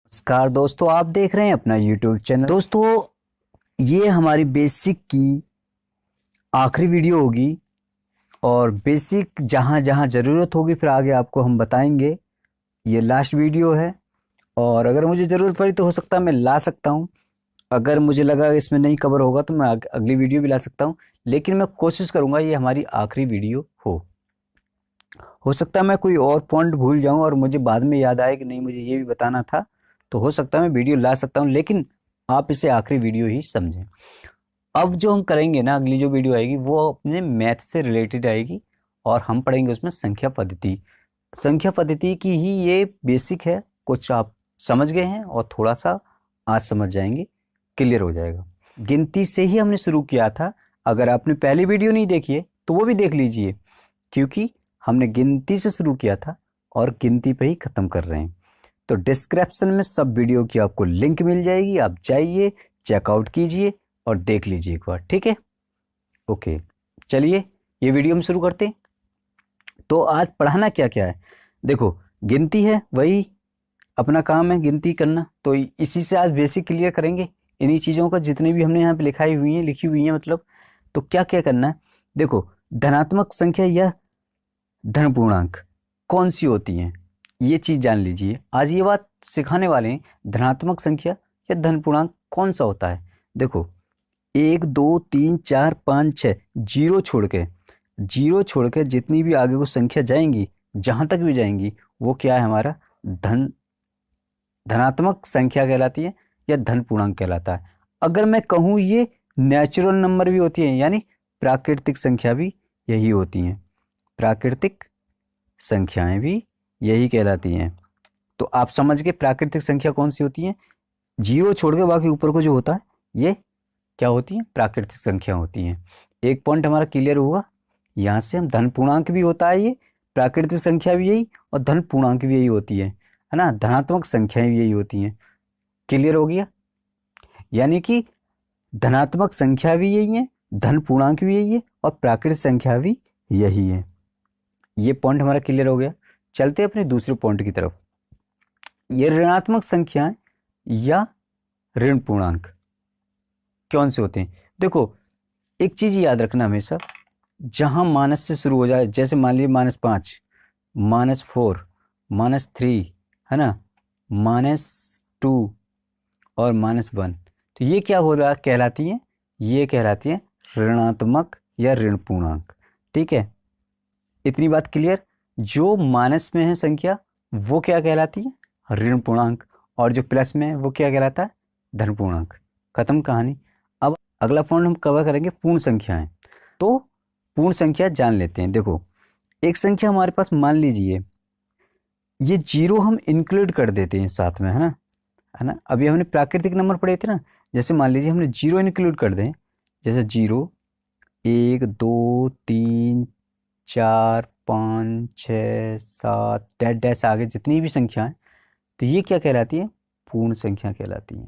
नमस्कार दोस्तों, आप देख रहे हैं अपना YouTube चैनल। दोस्तों, ये हमारी बेसिक की आखिरी वीडियो होगी और बेसिक जहाँ जहाँ ज़रूरत होगी फिर आगे आपको हम बताएंगे। ये लास्ट वीडियो है और अगर मुझे ज़रूरत पड़ी तो हो सकता है मैं ला सकता हूँ। अगर मुझे लगा इसमें नहीं कवर होगा तो मैं अगली वीडियो भी ला सकता हूँ, लेकिन मैं कोशिश करूँगा ये हमारी आखिरी वीडियो हो सकता है मैं कोई और पॉइंट भूल जाऊँ और मुझे बाद में याद आए कि नहीं मुझे ये भी बताना था, तो हो सकता है मैं वीडियो ला सकता हूँ, लेकिन आप इसे आखिरी वीडियो ही समझें। अब जो हम करेंगे ना, अगली जो वीडियो आएगी वो अपने मैथ से रिलेटेड आएगी और हम पढ़ेंगे उसमें संख्या पद्धति। संख्या पद्धति की ही ये बेसिक है, कुछ आप समझ गए हैं और थोड़ा सा आज समझ जाएंगे, क्लियर हो जाएगा। गिनती से ही हमने शुरू किया था। अगर आपने पहली वीडियो नहीं देखी है तो वो भी देख लीजिए, क्योंकि हमने गिनती से शुरू किया था और गिनती पे ही ख़त्म कर रहे हैं। तो डिस्क्रिप्शन में सब वीडियो की आपको लिंक मिल जाएगी, आप जाइए चेकआउट कीजिए और देख लीजिए एक बार, ठीक है। ओके, चलिए ये वीडियो हम शुरू करते हैं। तो आज पढ़ाना क्या क्या है, देखो गिनती है, वही अपना काम है गिनती करना, तो इसी से आज बेसिक क्लियर करेंगे। इन्हीं चीज़ों का जितनी भी हमने यहाँ पे लिखी हुई हैं मतलब। तो क्या क्या करना है, देखो धनात्मक संख्या या धन पूर्णांक कौन सी होती हैं, ये चीज़ जान लीजिए। आज ये बात सिखाने वाले हैं, धनात्मक संख्या या धन पूर्णांक कौन सा होता है। देखो 1 2 3 4 5 6 जीरो छोड़ के जितनी भी आगे को संख्या जाएंगी, जहाँ तक भी जाएंगी, वो क्या है हमारा धनात्मक संख्या कहलाती है या धन पूर्णांक कहलाता है। अगर मैं कहूँ ये नेचुरल नंबर भी होती है, यानी प्राकृतिक संख्या भी यही होती हैं, प्राकृतिक संख्याएं भी यही कहलाती हैं। तो आप समझ गए प्राकृतिक संख्या कौन सी होती है। जीरो छोड़ के बाकी ऊपर को जो होता है ये क्या होती है, प्राकृतिक संख्या होती हैं। एक पॉइंट हमारा क्लियर हुआ। यहाँ से हम धन पूर्णांक भी होता है, ये प्राकृतिक संख्या भी यही और धन पूर्णांक भी यही होती है ना, धनात्मक संख्याएं भी यही होती हैं। क्लियर हो गया, यानी कि धनात्मक संख्या भी यही है, धन पूर्णांक भी यही है और प्राकृतिक संख्या भी यही है। ये पॉइंट हमारा क्लियर हो गया। चलते अपने दूसरे पॉइंट की तरफ। ये ऋणात्मक संख्याएं या ऋण पूर्णांक कौन से होते हैं। देखो एक चीज याद रखना हमेशा, जहां माइनस से शुरू हो जाए, जैसे मान लीजिए -5, -4, -3, है ना, -2 और -1, तो ये क्या हो रहा कहलाती है, ये कहलाती है ऋणात्मक या ऋण पूर्णांक। ठीक है, इतनी बात क्लियर। जो माइनस में है संख्या वो क्या कहलाती है, ऋण पूर्णांक, और जो प्लस में है वो क्या कहलाता है, धन पूर्णांक। खत्म कहानी। अब अगला पॉइंट हम कवर करेंगे पूर्ण संख्याएं। तो पूर्ण संख्या जान लेते हैं। देखो एक संख्या हमारे पास, मान लीजिए ये जीरो हम इंक्लूड कर देते हैं साथ में, है ना। अभी हमने प्राकृतिक नंबर पढ़े थे ना, जैसे मान लीजिए हमने जीरो इंक्लूड कर दें, जैसे 0 1 2 3 4 5 6 7 डैश डैश आगे जितनी भी संख्या है, तो ये क्या कहलाती है, पूर्ण संख्या कहलाती है।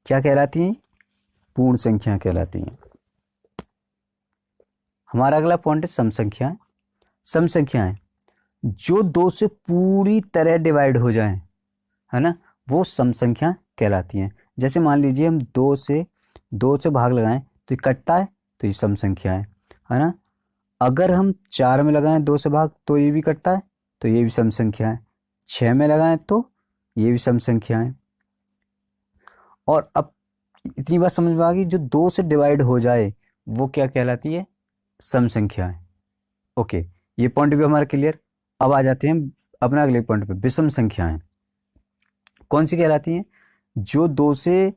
क्या कहलाती है, पूर्ण संख्या कहलाती है। हमारा अगला पॉइंट है सम संख्याएं। सम संख्याएं जो दो से पूरी तरह डिवाइड हो जाएं, है ना, वो सम संख्या कहलाती हैं। जैसे मान लीजिए हम दो से भाग लगाएं तो ये कटता है, तो ये सम संख्या है ना। अगर हम 4 में लगाएं 2 से भाग तो ये भी कटता है, तो ये भी सम संख्या है। 6 में लगाएं तो ये भी सम संख्या है। और अब इतनी बात समझ में आ गई, जो 2 से डिवाइड हो जाए वो क्या कहलाती है, सम संख्या है। ओके, ये पॉइंट भी हमारा क्लियर। अब आ जाते हैं अपना अगले पॉइंट पे, विषम संख्याएं कौन सी कहलाती हैं, जो 2 से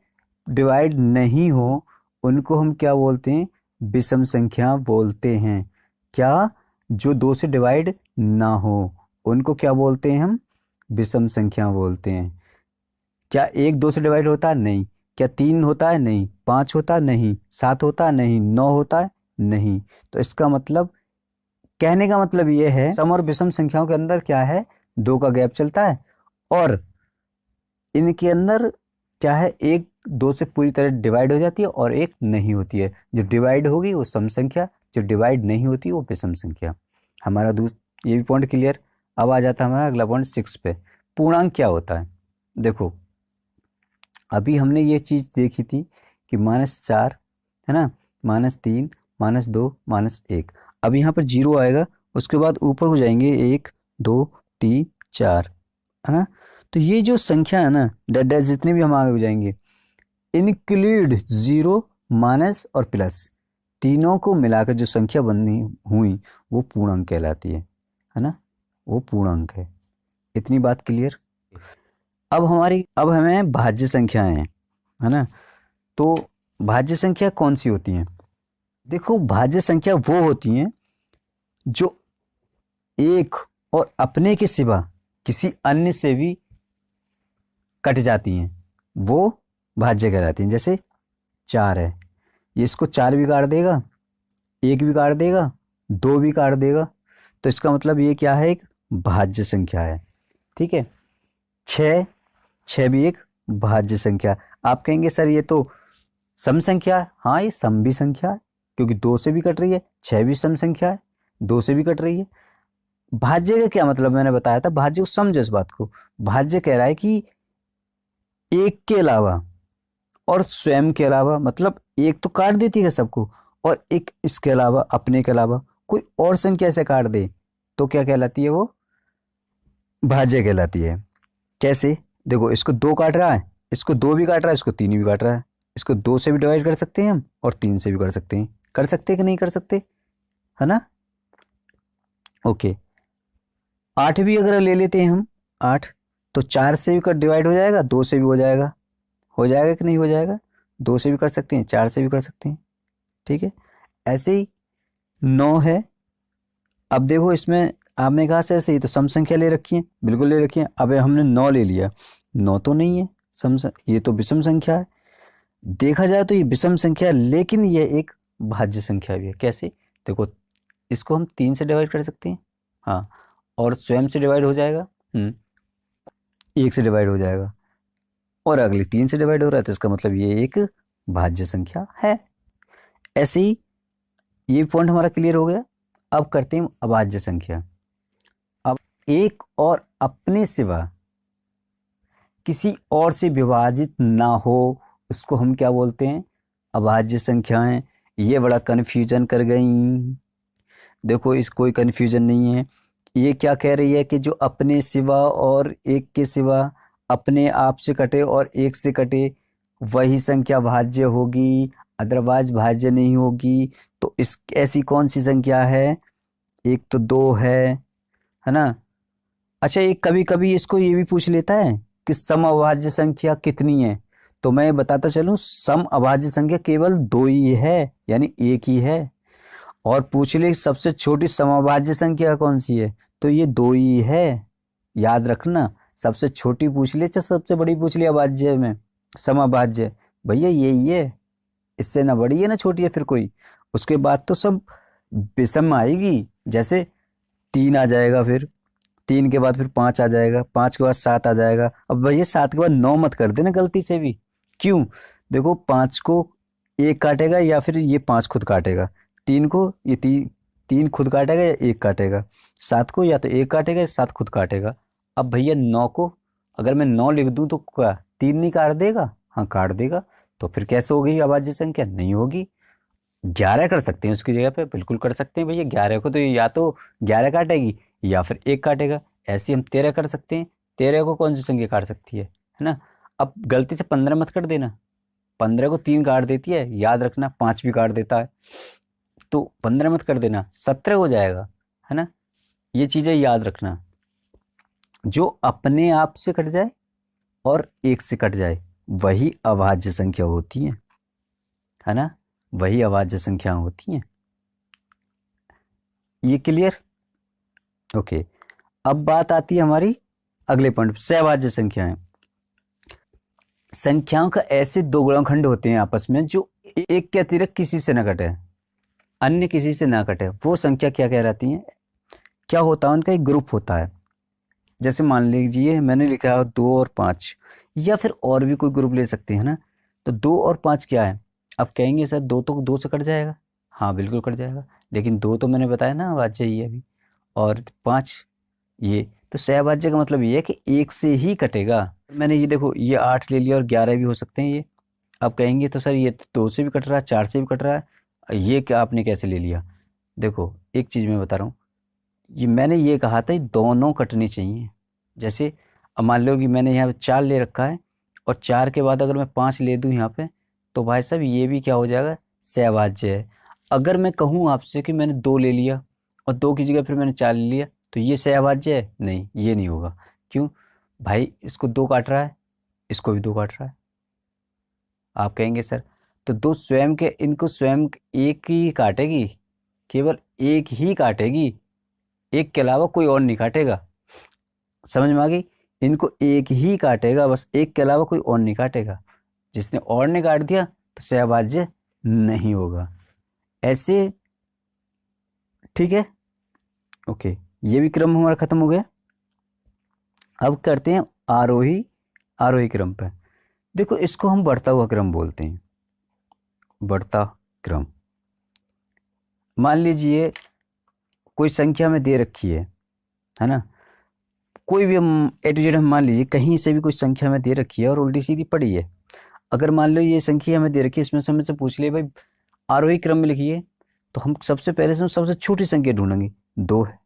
डिवाइड नहीं हो उनको हम क्या बोलते हैं, विषम संख्या बोलते हैं। क्या, जो 2 से डिवाइड ना हो उनको क्या बोलते हैं हम, विषम संख्या बोलते हैं। क्या 1 2 से डिवाइड होता है, नहीं। क्या 3 होता है, नहीं। 5 होता है, नहीं। 7 होता है, नहीं। 9 होता है, नहीं। तो इसका मतलब, कहने का मतलब ये है, सम और विषम संख्याओं के अंदर क्या है, 2 का गैप चलता है और इनके अंदर क्या है, 1 2 से पूरी तरह डिवाइड हो जाती है और एक नहीं होती है। जो डिवाइड होगी वो सम संख्या, जो डिवाइड नहीं होती वो विषम संख्या। हमारा ये भी पॉइंट क्लियर। अब आ जाता है हमारा अगला पॉइंट 6 पे। पूर्णांक क्या होता है? देखो अभी हमने ये चीज़ देखी थी कि -4 है ना, -3, -2, -1। अब यहाँ पर 0 आएगा, उसके बाद ऊपर हो जाएंगे 1 2 3 4, है ना। तो ये जो संख्या है ना, डैश जितने भी हम आगे हो जाएंगे, इंक्लूड 0, माइनस और प्लस, तीनों को मिलाकर जो संख्या बनी हुई वो पूर्णांक कहलाती है ना, वो पूर्णांक है। इतनी बात क्लियर। अब हमें भाज्य संख्याएं हैं, है ना। तो भाज्य संख्या कौन सी होती हैं? देखो भाज्य संख्या वो होती हैं जो एक और अपने के सिवा किसी अन्य से भी कट जाती हैं, वो भाज्य कहलाती हैं। जैसे 4 है, ये इसको 4 भी काट देगा, 1 भी काट देगा, 2 भी काट देगा, तो इसका मतलब ये क्या है? एक भाज्य संख्या है। ठीक है। 6 भी एक भाज्य संख्या। आप कहेंगे सर ये तो सम संख्या है। हाँ ये सम भी संख्या है, क्योंकि 2 से भी कट रही है। 6 भी सम संख्या है, 2 से भी कट रही है। भाज्य का क्या मतलब? मैंने बताया था भाज्य को समझो इस बात को। भाज्य कह रहा है कि एक के अलावा और स्वयं के अलावा, मतलब एक तो काट देती है सबको, और एक इसके अलावा, अपने के अलावा कोई और संख्या से काट दे तो क्या कहलाती है? वो भाज्य कहलाती है। कैसे? देखो इसको 2 काट रहा है, इसको 2 भी काट रहा है, इसको 3 भी काट रहा है। इसको 2 से भी डिवाइड कर सकते हैं हम, और 3 से भी कर सकते हैं। कर सकते हैं कि नहीं कर सकते? है ना। ओके। 8 भी अगर ले लेते हैं हम, 8 तो 4 से भी डिवाइड हो जाएगा, 2 से भी हो जाएगा कि नहीं हो जाएगा? 2 से भी कर सकते हैं, 4 से भी कर सकते हैं। ठीक है। ऐसे ही 9 है। अब देखो इसमें आपने कहा से ऐसे ही तो सम संख्या ले रखी है, बिल्कुल ले रखी है। अब हमने 9 ले लिया, 9 तो नहीं है ये तो विषम संख्या है। देखा जाए तो ये विषम संख्या, लेकिन ये एक भाज्य संख्या भी है। कैसे? देखो इसको हम 3 से डिवाइड कर सकते हैं, हाँ, और स्वयं से डिवाइड हो जाएगा, 1 से डिवाइड हो जाएगा, और अगली 3 से डिवाइड हो रहा है, तो इसका मतलब ये एक भाज्य संख्या है। ऐसे ही ये पॉइंट हमारा क्लियर हो गया। अब करते हैं अभाज्य संख्या। अब एक और अपने सिवा किसी और से विभाजित ना हो, उसको हम क्या बोलते हैं? अभाज्य संख्याएं। ये बड़ा कन्फ्यूजन कर गई। देखो इस कोई कन्फ्यूजन नहीं है। ये क्या कह रही है कि जो अपने सिवा और एक के सिवा अपने आप से कटे और एक से कटे वही संख्या भाज्य होगी, अदरवाइज भाज्य नहीं होगी। तो इस ऐसी कौन सी संख्या है? एक तो 2 है ना। अच्छा एक कभी कभी इसको ये भी पूछ लेता है कि सम अभाज्य संख्या कितनी है, तो मैं बताता चलूं सम अभाज्य संख्या केवल 2 ही है, यानी एक ही है। और पूछ ले सबसे छोटी समअभाज्य संख्या कौन सी है, तो ये 2 ही है। याद रखना, सबसे छोटी पूछ ले चाहे सबसे बड़ी पूछ ले अभाज्य में, समअभाज्य, भैया यही है। इससे ना बड़ी है ना छोटी है फिर कोई। उसके बाद तो सब विषम आएगी। जैसे 3 आ जाएगा, फिर 3 के बाद फिर 5 आ जाएगा, 5 के बाद 7 आ जाएगा। अब भैया 7 के बाद 9 मत कर देना गलती से भी। क्यों? देखो 5 को 1 काटेगा या फिर ये 5 खुद काटेगा। 3 को ये 3 खुद काटेगा या 1 काटेगा। 7 को या तो 1 काटेगा या 7 खुद काटेगा। अब भैया 9 को अगर मैं 9 लिख दूं तो क्या 3 नहीं काट देगा? हाँ काट देगा। तो फिर कैसे होगी अभाज्य संख्या? नहीं होगी। 11 कर सकते हैं उसकी जगह पे, बिल्कुल कर सकते हैं भैया। 11 को तो या तो 11 काटेगी या फिर 1 काटेगा। ऐसे हम 13 कर सकते हैं। 13 को कौन सी संख्या काट सकती है ना। अब गलती से 15 मत कर देना। 15 को 3 काट देती है, याद रखना 5 भी काट देता है। तो 15 मत कर देना, 17 हो जाएगा, है ना। ये चीज़ें याद रखना। जो अपने आप से कट जाए और 1 से कट जाए वही अभाज्य संख्या होती है ना, वही अभाज्य संख्या होती हैं। ये क्लियर? ओके। अब बात आती है हमारी अगले पॉइंट, सहभाज्य संख्याएं। संख्याओं का ऐसे 2 गुणनखंड होते हैं आपस में जो एक के अतिरिक्त किसी से न कटे, अन्य किसी से ना कटे। वो संख्या क्या कहलाती हैं? क्या होता है? उनका एक ग्रुप होता है। जैसे मान लीजिए मैंने लिखा है 2 और 5, या फिर और भी कोई ग्रुप ले सकते हैं ना। तो 2 और 5 क्या है? अब कहेंगे सर 2 तो 2 से कट जाएगा। हाँ बिल्कुल कट जाएगा, लेकिन 2 तो मैंने बताया ना अभाज्य ही है अभी, और 5 ये तो सहभाज्य का मतलब ये है कि एक से ही कटेगा। मैंने ये देखो ये 8 ले लिया और 11 भी हो सकते हैं ये। आप कहेंगे तो सर ये तो 2 से भी कट रहा है, 4 से भी कट रहा है, ये क्या आपने कैसे ले लिया? देखो एक चीज़ मैं बता रहा हूँ, ये मैंने ये कहा था ये दोनों कटने चाहिए। जैसे अब मान लो कि मैंने यहाँ पे 4 ले रखा है और 4 के बाद अगर मैं 5 ले दूँ यहाँ पे, तो भाई साहब ये भी क्या हो जाएगा, सहभाज्य है। अगर मैं कहूँ आपसे कि मैंने 2 ले लिया और 2 की जगह फिर मैंने 4 ले लिया, तो ये सहभाज्य है? नहीं, ये नहीं होगा। क्यों? भाई इसको 2 काट रहा है, इसको भी 2 काट रहा है। आप कहेंगे सर तो दो स्वयं के, इनको स्वयं एक ही काटेगी, केवल एक ही काटेगी, एक के अलावा कोई और नहीं काटेगा। समझ में आ गई? इनको एक ही काटेगा, बस एक के अलावा कोई और नहीं काटेगा। जिसने और ने काट दिया तो सहभाज्य नहीं होगा। ऐसे ठीक है, ओके, ये भी क्रम हमारा खत्म हो गया। अब करते हैं आरोही आरोही क्रम पे। देखो इसको हम बढ़ता हुआ क्रम बोलते हैं, बढ़ता क्रम। मान लीजिए कोई संख्या में दे रखी है ना, कोई भी हम ए टू जेड हम मान लीजिए कहीं से भी कोई संख्या में दे रखी है और उल्टी सीधी पड़ी है। अगर मान लो ये संख्या हमें दे रखी है, इसमें से हमसे पूछ ले भाई आरोही क्रम में लिखिए, तो हम सबसे पहले से सबसे छोटी संख्या ढूंढेंगे। 2 है,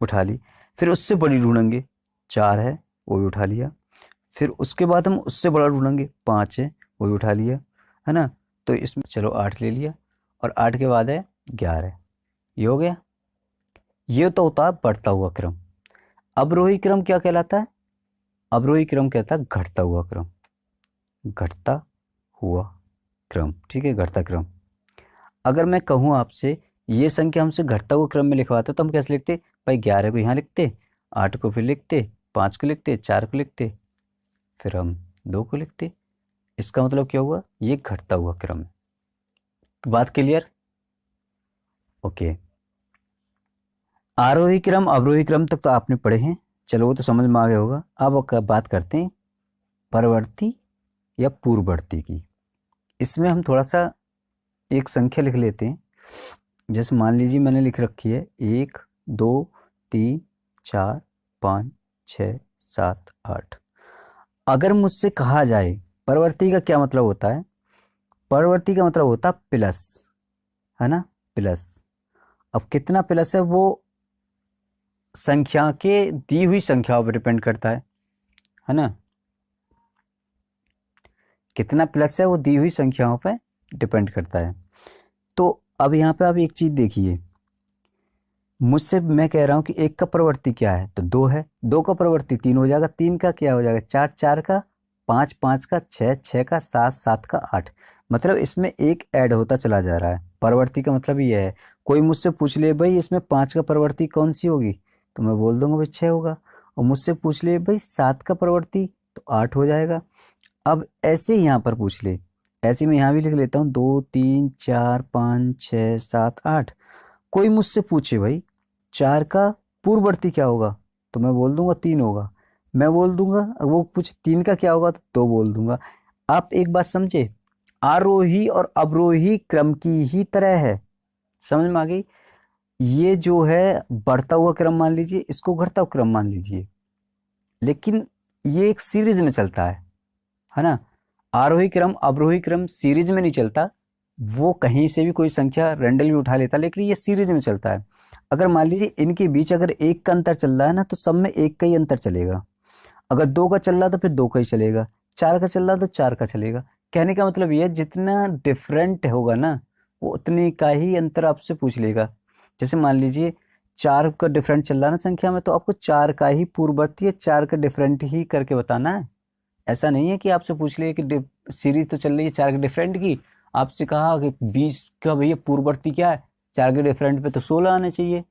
उठा ली। फिर उससे बड़ी ढूंढेंगे, 4 है, वो भी उठा लिया। फिर उसके बाद हम उससे बड़ा ढूंढेंगे, 5 है, वो भी उठा लिया, है ना। तो इसमें चलो 8 ले लिया और 8 के बाद है 11, ये हो गया। ये तो होता है बढ़ता हुआ क्रम। अवरोही क्रम क्या कहलाता है? अवरोही क्रम कहता है घटता हुआ क्रम, घटता हुआ क्रम, ठीक है, घटता क्रम। अगर मैं कहूँ आपसे ये संख्या हमसे घटता हुआ क्रम में लिखवाते तो हम कैसे लिखते? भाई 11 को यहाँ लिखते, 8 को फिर लिखते, 5 को लिखते, 4 को लिखते, फिर हम 2 को लिखते। इसका मतलब क्या हुआ? ये घटता हुआ क्रम है। बात क्लियर? ओके। आरोही क्रम अवरोही क्रम तक तो आपने पढ़े हैं, चलो वो तो समझ में आ गया होगा। अब बात करते हैं परवर्ती या पूर्ववर्ती की। इसमें हम थोड़ा सा एक संख्या लिख लेते हैं। जैसे मान लीजिए मैंने लिख रखी है 1 2 3 4 5 6 7 8। अगर मुझसे कहा जाए परवर्ती का क्या मतलब होता है, परवर्ती का मतलब होता है प्लस, है ना, प्लस। अब कितना प्लस है वो संख्या के दी हुई संख्याओं पर डिपेंड करता है ना। कितना प्लस है वो दी हुई संख्याओं पर डिपेंड करता है। तो अब यहाँ पे आप एक चीज देखिए, मुझसे मैं कह रहा हूँ कि 1 का प्रवृत्ति क्या है, तो 2 है। 2 का प्रवृत्ति 3 हो जाएगा, 3 का क्या हो जाएगा 4, 4 का 5, 5 का 6, 6 का 7, 7 का 8। मतलब इसमें एक ऐड होता चला जा रहा है। प्रवृत्ति का मतलब ये है, कोई मुझसे पूछ ले भाई इसमें 5 का प्रवृत्ति कौन सी होगी, तो मैं बोल दूंगा भाई 6 होगा। और मुझसे पूछ ले भाई 7 का प्रवृत्ति, तो 8 हो जाएगा। अब ऐसे यहाँ पर पूछ ले, ऐसे मैं यहाँ भी लिख लेता हूँ 2 3 4 5 6 7 8। कोई मुझसे पूछे भाई 4 का पूर्ववर्ती क्या होगा, तो मैं बोल दूंगा 3 होगा। मैं बोल दूंगा, वो पूछ 3 का क्या होगा तो 2 बोल दूंगा। आप एक बात समझे, आरोही और अवरोही क्रम की ही तरह है। समझ में आ गई? ये जो है बढ़ता हुआ क्रम मान लीजिए, इसको घटता हुआ क्रम मान लीजिए, लेकिन ये एक सीरीज में चलता है ना। आरोही क्रम अवरोही क्रम सीरीज में नहीं चलता, वो कहीं से भी कोई संख्या रेंडल भी उठा लेता, लेकिन ये सीरीज में चलता है। अगर मान लीजिए इनके बीच अगर 1 का अंतर चल रहा है ना, तो सब में 1 का ही अंतर चलेगा। अगर 2 का चल रहा तो फिर 2 का ही चलेगा, 4 का चल रहा तो 4 का चलेगा। कहने का मतलब ये है जितना डिफरेंट होगा ना, वो उतने का ही अंतर आपसे पूछ लेगा। जैसे मान लीजिए 4 का डिफरेंट चल रहा है ना संख्या में, तो आपको 4 का ही पूर्ववर्ती या 4 का डिफरेंट ही करके बताना है। ऐसा नहीं है कि आपसे पूछ ले कि सीरीज तो चल रही है 4 के डिफरेंट की, आपसे कहा कि 20 का भैया पूर्ववर्ती क्या है, 4 के डिफरेंट पे तो 16 आने चाहिए।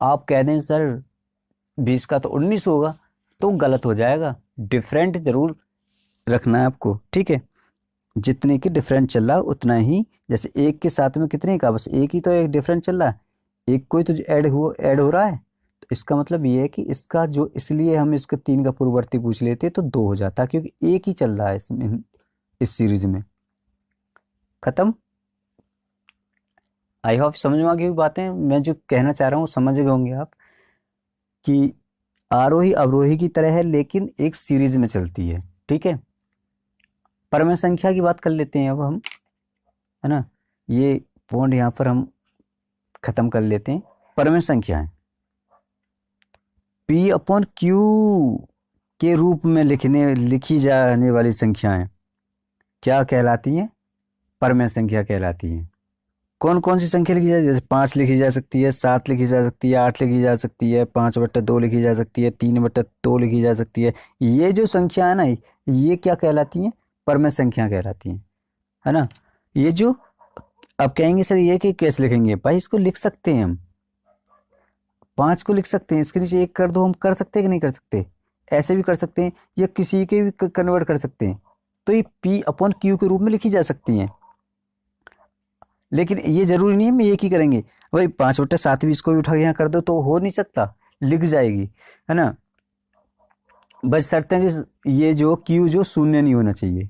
आप कह दें सर 20 का तो 19 होगा, तो गलत हो जाएगा। डिफरेंट जरूर रखना है आपको, ठीक है। जितने की डिफरेंट चल रहा उतना ही, जैसे 1 के साथ में कितने का, बस 1 ही तो एक डिफरेंट चल रहा है, 1 को ही तो ऐड हो रहा है। तो इसका मतलब ये है कि इसका जो, इसलिए हम इसका 3 का पूर्ववर्ती पूछ लेते तो 2 हो जाता, क्योंकि 1 ही चल रहा है इसमें, इस सीरीज में। खत्म। आई होप समझ में आ गई बातें, मैं जो कहना चाह रहा हूँ समझ गए होंगे आप, कि आरोही अवरोही की तरह है लेकिन एक सीरीज में चलती है। ठीक है, परमेय संख्या की बात कर लेते हैं अब हम, है ना। ये पॉइंट यहाँ पर हम खत्म कर लेते हैं। परमेय संख्या है P अपॉन Q के रूप में लिखी जाने वाली संख्याएं क्या कहलाती हैं? परमेय संख्या कहलाती हैं। कौन कौन सी संख्या लिखी जाए? जैसे 5 लिखी जा सकती है, 7 लिखी जा सकती है, 8 लिखी जा सकती है, 5/2 लिखी जा सकती है, 3/2 लिखी जा सकती है। ये जो संख्या है ना, ये क्या कहलाती हैं? परमेय संख्या कहलाती हैं, है ना। ये जो अब कहेंगे सर ये कि कैसे लिखेंगे? भाई इसको लिख सकते हैं हम, 5 को लिख सकते हैं, इसके नीचे 1 कर दो, हम कर सकते हैं कि नहीं कर सकते? ऐसे भी कर सकते हैं या किसी के भी कन्वर्ट कर सकते हैं। तो ये P अपॉन Q के रूप में लिखी जा सकती हैं, लेकिन ये जरूरी नहीं है हम एक ही करेंगे। भाई 5/7 भी इसको भी उठा के यहाँ कर दो तो हो नहीं सकता, लिख जाएगी, है ना। बस शर्त है कि ये जो Q जो शून्य नहीं होना चाहिए,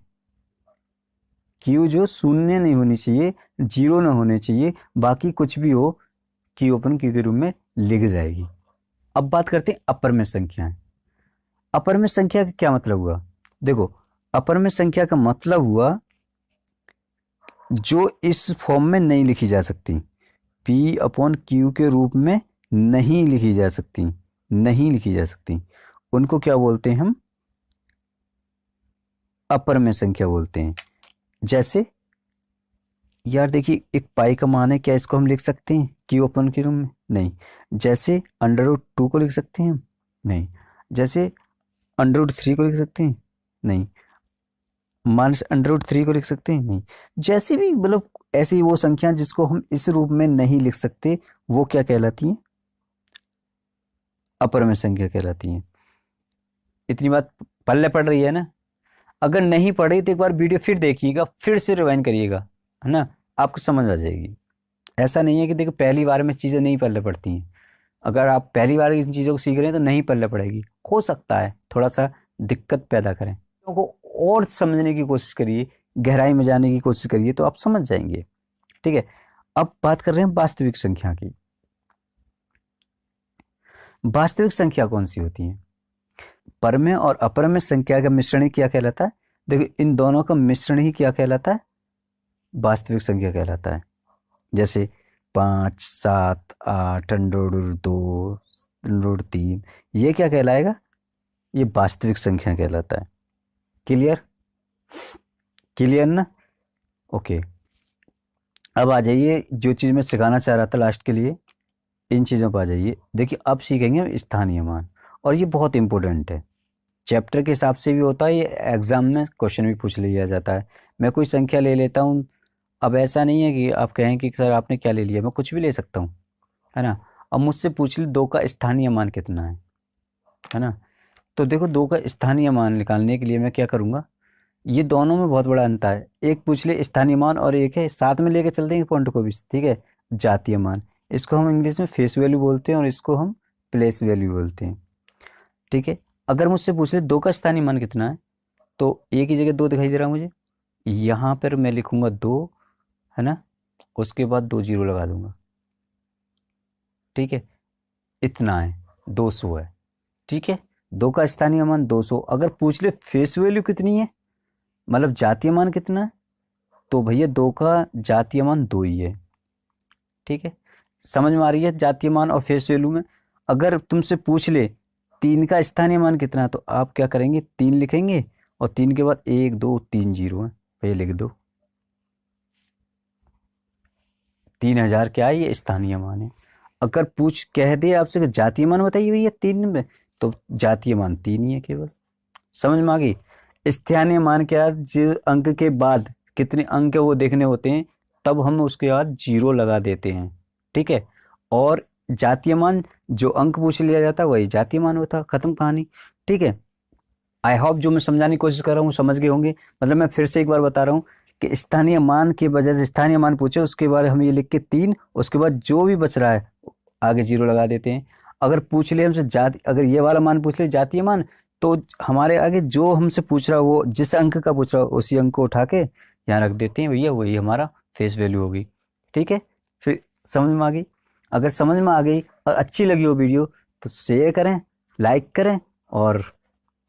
Q जो शून्य नहीं होनी चाहिए, 0 ना होने चाहिए, बाकी कुछ भी हो Q अपन Q के रूप में लिख जाएगी। अब बात करते हैं अपर में संख्याएं। अपर में संख्या का क्या मतलब हुआ? देखो, अपर में संख्या का मतलब हुआ जो इस फॉर्म में नहीं लिखी जा सकती, P अपॉन Q के रूप में नहीं लिखी जा सकती, नहीं लिखी जा सकती, उनको क्या बोलते हैं हम? अपर में संख्या बोलते हैं। जैसे यार देखिए, एक पाई का मान है, क्या इसको हम लिख सकते हैं Q अपन के रूप में? नहीं। जैसे √2 को लिख सकते हैं हम? नहीं। जैसे √3 को लिख सकते हैं? नहीं। -√3 को लिख सकते हैं? नहीं। जैसे भी मतलब ऐसी वो संख्या जिसको हम इस रूप में नहीं लिख सकते, वो क्या कहलाती हैं? अपर में संख्या कहलाती हैं। इतनी बात पल्ले पड़ रही है ना? अगर नहीं पढ़ी तो एक बार वीडियो फिर देखिएगा, फिर से रिवाइंड करिएगा, है ना, आपको समझ आ जाएगी। ऐसा नहीं है कि देखो पहली बार में चीज़ें नहीं पल्ले पड़ती हैं। अगर आप पहली बार इन चीज़ों को सीख रहे हैं तो नहीं पल्ले पड़ेगी, हो सकता है थोड़ा सा दिक्कत पैदा करें। को और समझने की कोशिश करिए, गहराई में जाने की कोशिश करिए तो आप समझ जाएंगे। ठीक है, अब बात कर रहे हैं वास्तविक संख्या की। वास्तविक संख्या कौन सी होती है? परमेय और अपरमेय संख्या का मिश्रण ही क्या कहलाता है? देखो, इन दोनों का मिश्रण ही क्या कहलाता है? वास्तविक संख्या कहलाता है। जैसे 5, 7, 8, √2, √3, ये क्या कहलाएगा? ये वास्तविक संख्या कहलाता है। क्लियर? क्लियर ना? ओके, अब आ जाइए जो चीज़ मैं सिखाना चाह रहा था लास्ट के लिए, इन चीज़ों पर आ जाइए। देखिए, अब सीखेंगे स्थानीय मान, और ये बहुत इंपॉर्टेंट है। चैप्टर के हिसाब से भी होता है, ये एग्जाम में क्वेश्चन भी पूछ लिया जाता है। मैं कोई संख्या ले लेता हूँ, अब ऐसा नहीं है कि आप कहें कि सर आपने क्या ले लिया, मैं कुछ भी ले सकता हूँ, है ना। अब मुझसे पूछ ली 2 का स्थानीय मान कितना है ना। तो देखो, 2 का स्थानीय मान निकालने के लिए मैं क्या करूँगा, ये दोनों में बहुत बड़ा अंतर है। एक पूछ ले स्थानीय मान और एक है, साथ में लेके चलते हैं पॉइंट को भी, ठीक है, जातीय मान। इसको हम इंग्लिश में फेस वैल्यू बोलते हैं और इसको हम प्लेस वैल्यू बोलते हैं। ठीक है, अगर मुझसे पूछ ले 2 का स्थानीय मान कितना है, तो एक ही जगह 2 दिखाई दे रहा है मुझे, यहाँ पर मैं लिखूंगा 2, है ना, उसके बाद 2 0 लगा दूंगा। ठीक है, इतना है, 200 है। ठीक है, 2 का स्थानीय मान 200। अगर पूछ ले फेस वैल्यू कितनी है, मतलब जातीय मान कितना है, तो भैया 2 का जातीय मान 2 ही है। ठीक है, समझ में आ रही है जातीय मान और फेस वैल्यू में? अगर तुमसे पूछ ले 3 का स्थानीय मान कितना है, तो आप क्या करेंगे, 3 लिखेंगे और 3 के बाद 1 2 3 0 है, भैया लिख दो। 3000 क्या है, ये स्थानीय मान है। अगर पूछ कह दे आपसे कि जातीय मान बताइए भैया 3 में, तो जातीय मान 3 ही है केवल। समझ में आ गई? स्थानीय मान क्या है, जो अंक के बाद कितने अंक वो देखने होते हैं, तब हम उसके बाद 0 लगा देते हैं। ठीक है, और जातीय मान जो अंक पूछ लिया जाता है वही जातीय मान होता, खत्म कहानी। ठीक है, आई होप जो मैं समझाने की कोशिश कर रहा हूँ समझ गए होंगे। मतलब मैं फिर से एक बार बता रहा हूँ कि स्थानीय मान के वजह से स्थानीय मान पूछे, उसके बाद हम ये लिख के 3, उसके बाद जो भी बच रहा है आगे 0 लगा देते हैं। अगर पूछ ले हमसे जाति, अगर ये वाला मान पूछ ले जातीय मान, तो हमारे आगे जो हमसे पूछ रहा है वो जिस अंक का पूछ रहा है उसी अंक को उठा के यहाँ रख देते हैं भैया, वही हमारा फेस वैल्यू होगी। ठीक है, फिर समझ में आ गई? अगर समझ में आ गई और अच्छी लगी हो वीडियो तो शेयर करें, लाइक करें और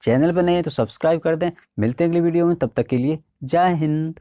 चैनल पर नए हैं तो सब्सक्राइब कर दें। मिलते हैं अगली वीडियो में, तब तक के लिए जय हिंद।